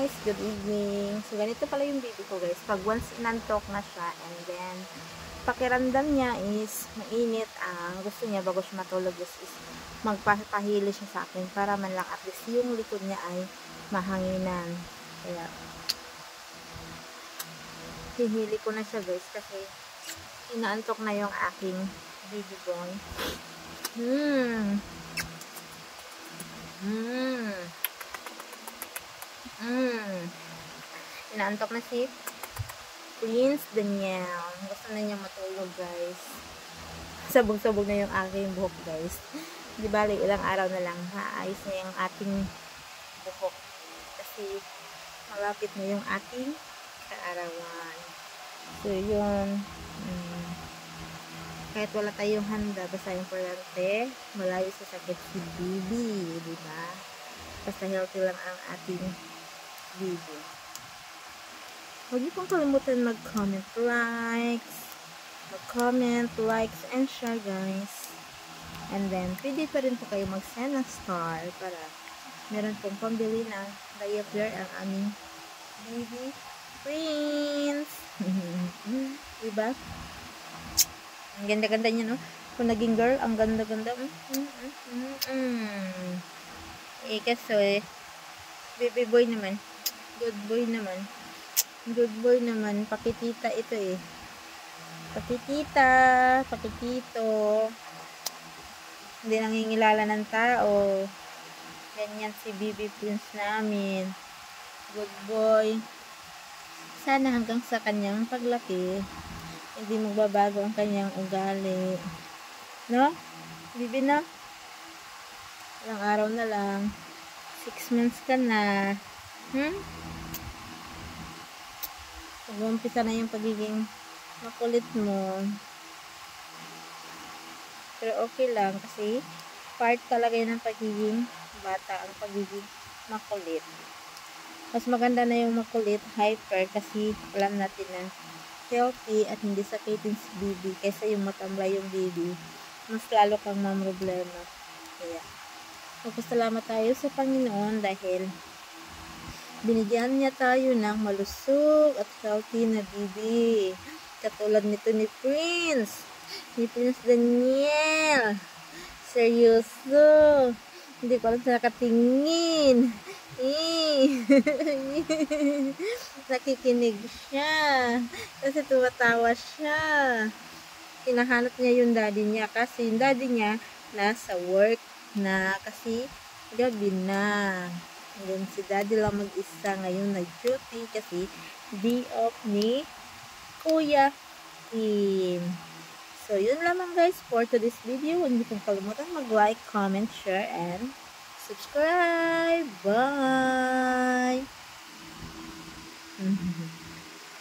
guys! Good evening! So, ganito pala yung baby ko guys. Pag once inantok na siya and then pakiramdam niya is mainit, ang gusto niya bago siya matulog is magpapahili siya sa akin para man lang at least yung likod niya ay mahanginan. Kaya, hihili ko na siya guys kasi inaantok na yung aking baby boy. Inaantok na si Prince Daniel. Gusto na niya matulog guys. Sabog-sabog na yung aking buhok guys. Di bali, ilang araw na lang maayos na yung ating buhok. Kasi malapit na yung ating kaarawan. So yun. Kahit wala tayong handa, basta importante, malayo sa sakit si baby. Diba? Basta healthy lang ang ating baby. Huwag niyo pong kalimutan mag-comment, likes, and share guys. And then, pwede pa rin po kayo mag-send ng star para meron pong pambili ng diaper ang aming baby Prince. Diba? Ang ganda-ganda niya, no? Kung naging girl, ang ganda-ganda. Kasi, baby boy naman. Good boy naman. Good boy naman. Pakitita ito eh. Pakitita. Pakitito. Hindi nangingilala ng tao. Ganyan si baby Prince namin. Good boy. Sana hanggang sa kanyang paglaki, hindi magbabago ang kanyang ugali. No? Bibi na? Ilang araw na lang. 6 months ka na. Mag-umpisa na yung pagiging makulit mo. Pero okay lang kasi part talaga yun ng pagiging bata, ang pagiging makulit. Mas maganda na yung makulit, hyper, kasi alam natin na healthy at hindi sakitin si baby kaysa yung matamlay yung baby. Mas lalo kang mamroblema. Kaya, magpasalamat tayo sa Panginoon dahil binigyan niya tayo ng malusog at healthy na baby. Katulad nito ni Prince Daniel. Seryoso. Hindi ko alam sa nakatingin. Nakikinig siya. Kasi tumatawa siya. Hinahanap niya yung daddy niya kasi yung daddy niya nasa work na kasi gabi na. And then si daddy lang mag-isa ngayon nag-duty kasi day off ni Kuya Tim. So, yun lamang guys for today's video. Huwag niyo pong kalimutan mag-like, comment, share, and subscribe. Bye!